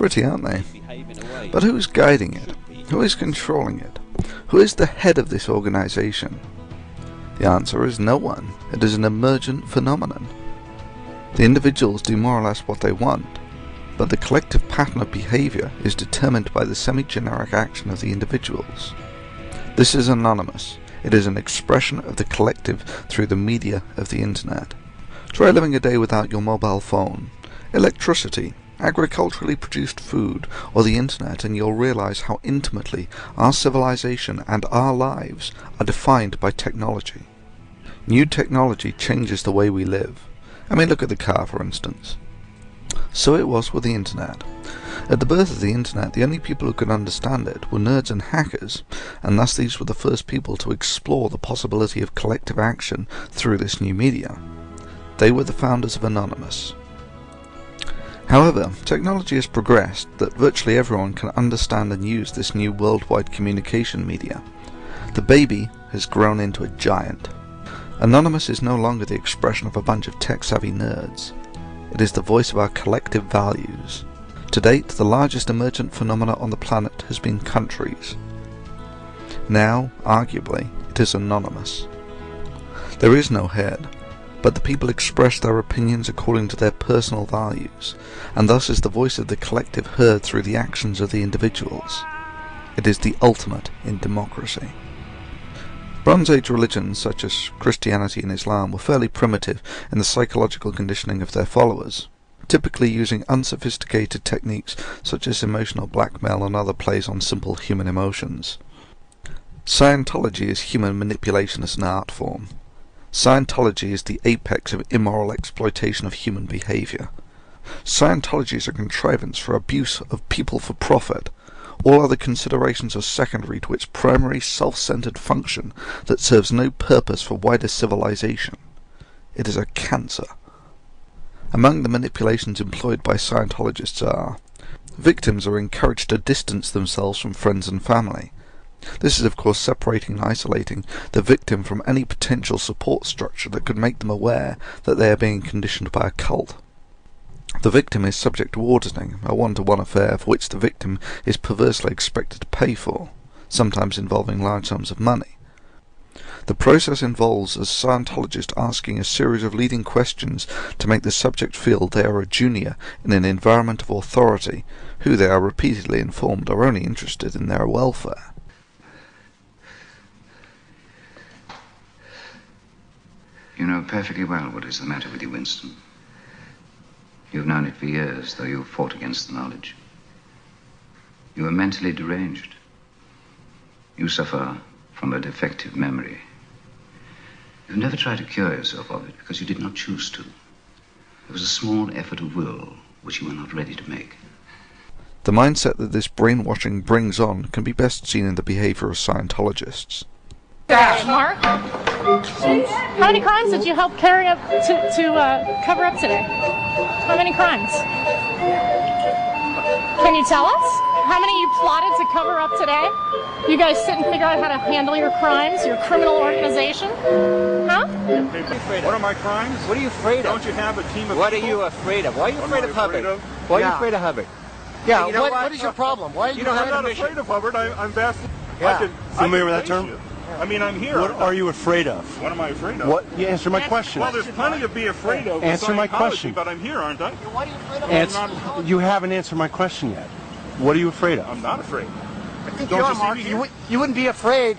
Pretty, aren't they? But who's guiding it? Who is controlling it? Who is the head of this organisation? The answer is no one. It is an emergent phenomenon. The individuals do more or less what they want, but the collective pattern of behaviour is determined by the semi-generic action of the individuals. This is anonymous. It is an expression of the collective through the media of the internet. Try living a day without your mobile phone, electricity, agriculturally produced food, or the internet, and you'll realise how intimately our civilization and our lives are defined by technology. New technology changes the way we live. I mean, look at the car, for instance. So it was with the internet. At the birth of the internet, the only people who could understand it were nerds and hackers, and thus these were the first people to explore the possibility of collective action through this new media. They were the founders of Anonymous. However, technology has progressed that virtually everyone can understand and use this new worldwide communication media. The baby has grown into a giant. Anonymous is no longer the expression of a bunch of tech-savvy nerds. It is the voice of our collective values. To date, the largest emergent phenomena on the planet has been countries. Now, arguably, it is anonymous. There is no head, but the people express their opinions according to their personal values, and thus is the voice of the collective heard through the actions of the individuals. It is the ultimate in democracy. Bronze Age religions such as Christianity and Islam were fairly primitive in the psychological conditioning of their followers, typically using unsophisticated techniques such as emotional blackmail and other plays on simple human emotions. Scientology is human manipulation as an art form. Scientology is the apex of immoral exploitation of human behaviour. Scientology is a contrivance for abuse of people for profit. All other considerations are secondary to its primary self-centered function that serves no purpose for wider civilization. It is a cancer. Among the manipulations employed by Scientologists are: victims are encouraged to distance themselves from friends and family. This is of course separating and isolating the victim from any potential support structure that could make them aware that they are being conditioned by a cult. The victim is subject to auditing, a one-to-one affair for which the victim is perversely expected to pay for, sometimes involving large sums of money. The process involves a Scientologist asking a series of leading questions to make the subject feel they are a junior in an environment of authority, who they are repeatedly informed are only interested in their welfare. You know perfectly well what is the matter with you, Winston. You've known it for years, though you've fought against the knowledge. You are mentally deranged. You suffer from a defective memory. You've never tried to cure yourself of it because you did not choose to. It was a small effort of will which you were not ready to make. The mindset that this brainwashing brings on can be best seen in the behaviour of Scientologists. Mark, how many crimes did you help carry up to cover up today? How many crimes? Can you tell us? How many you plotted to cover up today? You guys sit and figure out how to handle your crimes, your criminal organization? Huh? What are my crimes? What are you afraid of? Don't you have a team of What people? are you afraid of? Why are you afraid of Hubbard? Why are you afraid of Hubbard? Yeah, You know what is your problem? Why are you I'm not afraid of Hubbard. I'm vastly... Yeah. Familiar with that term? I mean, I'm here. What are you afraid of? What am I afraid of? What? You answer my question. Well, there's plenty to be afraid of. Answer my Scientology, question. But I'm here, aren't I? What are you afraid of? You haven't answered my question yet. What are you afraid of? I'm not afraid. I think Don't you are, you see Mark. me here? You wouldn't be afraid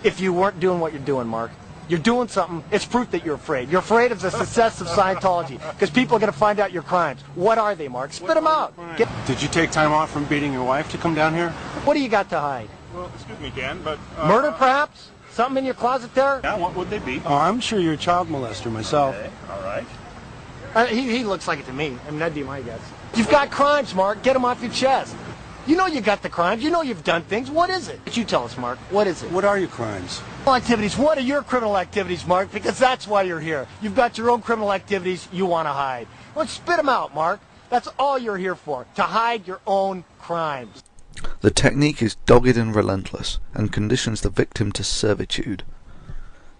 if you weren't doing what you're doing, Mark. You're doing something. It's proof that you're afraid. You're afraid of the success of Scientology because people are going to find out your crimes. What are they, Mark? Spit them out. Did you take time off from beating your wife to come down here? What do you got to hide? Well, excuse me, Dan, but... Murder, perhaps? Something in your closet there? Yeah, what would they be? Oh, I'm sure you're a child molester myself. Okay, all right. He looks like it to me. I mean, that'd be my guess. You've got crimes, Mark. Get them off your chest. You know you got the crimes. You know you've done things. What is it? You tell us, Mark. What is it? What are your crimes? Criminal activities. What are your criminal activities, Mark? Because that's why you're here. You've got your own criminal activities you want to hide. Well, spit them out, Mark. That's all you're here for, to hide your own crimes. The technique is dogged and relentless, and conditions the victim to servitude.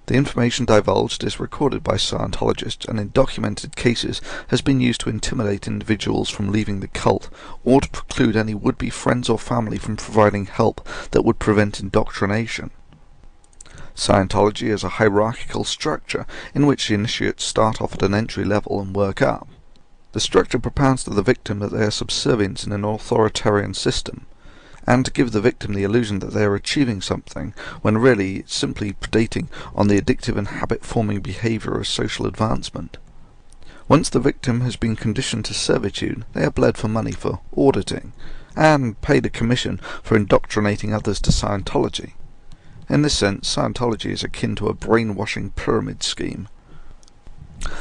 The information divulged is recorded by Scientologists and in documented cases has been used to intimidate individuals from leaving the cult or to preclude any would-be friends or family from providing help that would prevent indoctrination. Scientology is a hierarchical structure in which the initiates start off at an entry level and work up. The structure propounds to the victim that they are subservient in an authoritarian system, and to give the victim the illusion that they are achieving something, when really it's simply predating on the addictive and habit-forming behaviour of social advancement. Once the victim has been conditioned to servitude, they are bled for money for auditing, and paid a commission for indoctrinating others to Scientology. In this sense, Scientology is akin to a brainwashing pyramid scheme.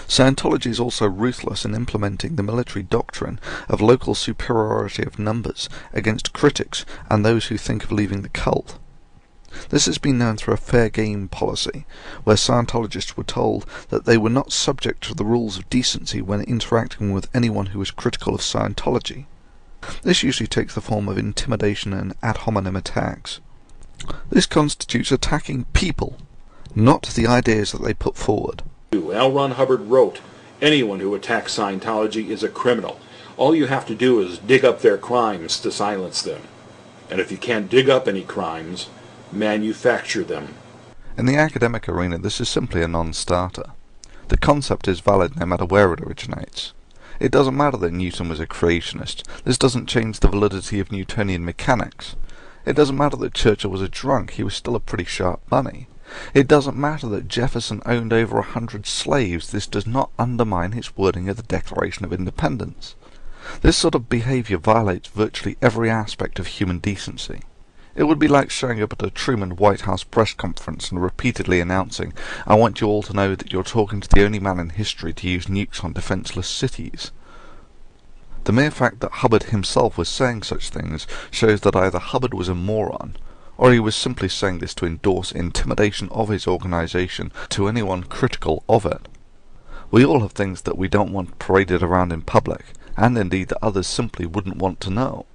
Scientology is also ruthless in implementing the military doctrine of local superiority of numbers against critics and those who think of leaving the cult. This has been known through a fair game policy, where Scientologists were told that they were not subject to the rules of decency when interacting with anyone who was critical of Scientology. This usually takes the form of intimidation and ad hominem attacks. This constitutes attacking people, not the ideas that they put forward. L. Ron Hubbard wrote, "Anyone who attacks Scientology is a criminal. All you have to do is dig up their crimes to silence them. And if you can't dig up any crimes, manufacture them." In the academic arena, this is simply a non-starter. The concept is valid no matter where it originates. It doesn't matter that Newton was a creationist. This doesn't change the validity of Newtonian mechanics. It doesn't matter that Churchill was a drunk. He was still a pretty sharp bunny. It doesn't matter that Jefferson owned over 100 slaves. This does not undermine his wording of the Declaration of Independence. This sort of behaviour violates virtually every aspect of human decency. It would be like showing up at a Truman White House press conference and repeatedly announcing, "I want you all to know that you're talking to the only man in history to use nukes on defenceless cities." The mere fact that Hubbard himself was saying such things shows that either Hubbard was a moron, or he was simply saying this to endorse intimidation of his organisation to anyone critical of it. We all have things that we don't want paraded around in public, and indeed that others simply wouldn't want to know.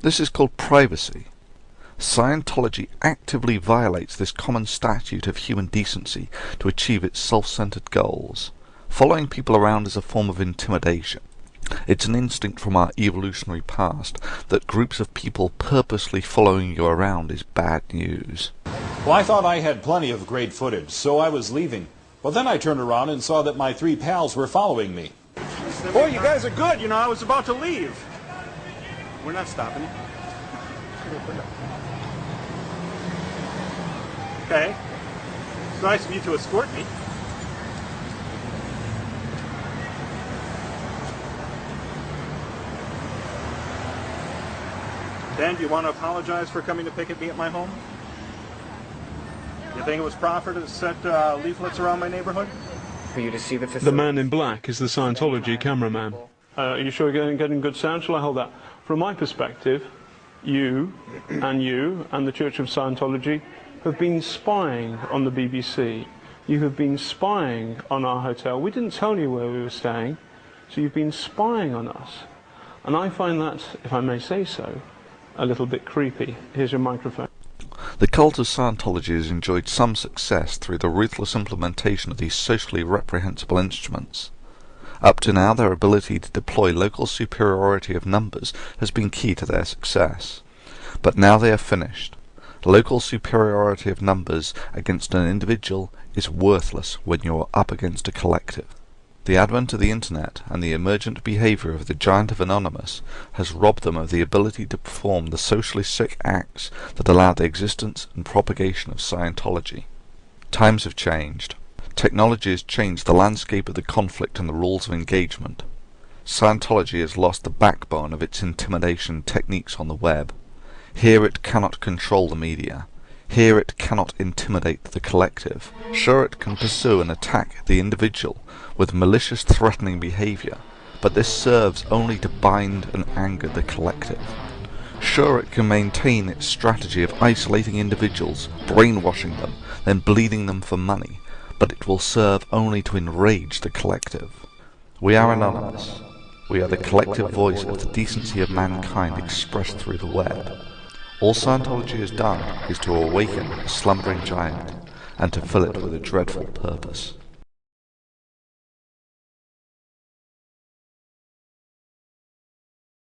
This is called privacy. Scientology actively violates this common statute of human decency to achieve its self-centered goals. Following people around is a form of intimidation. It's an instinct from our evolutionary past that groups of people purposely following you around is bad news. Well, I thought I had plenty of great footage, so I was leaving. Well, then I turned around and saw that my 3 pals were following me. Boy, you guys are good. You know, I was about to leave. We're not stopping you. Okay. It's nice of you to escort me. Dan, do you want to apologize for coming to picket me at my home? You think it was proper to set leaflets around my neighborhood? For you to see the The man in black is the Scientology cameraman. Are you sure you're getting good sound? Shall I hold that? From my perspective, you and the Church of Scientology have been spying on the BBC. You have been spying on our hotel. We didn't tell you where we were staying, so you've been spying on us. And I find that, if I may say so, a little bit creepy. Here's your microphone. The cult of Scientology has enjoyed some success through the ruthless implementation of these socially reprehensible instruments. Up to now, their ability to deploy local superiority of numbers has been key to their success. But now they are finished. Local superiority of numbers against an individual is worthless when you are up against a collective. The advent of the internet and the emergent behaviour of the giant of Anonymous has robbed them of the ability to perform the socially sick acts that allow the existence and propagation of Scientology. Times have changed. Technology has changed the landscape of the conflict and the rules of engagement. Scientology has lost the backbone of its intimidation techniques on the web. Here it cannot control the media. Here it cannot intimidate the collective. Sure, it can pursue and attack the individual with malicious threatening behaviour, but this serves only to bind and anger the collective. Sure, it can maintain its strategy of isolating individuals, brainwashing them, then bleeding them for money, but it will serve only to enrage the collective. We are Anonymous. We are the collective voice of the decency of mankind expressed through the web. All Scientology has done is to awaken a slumbering giant, and to fill it with a dreadful purpose.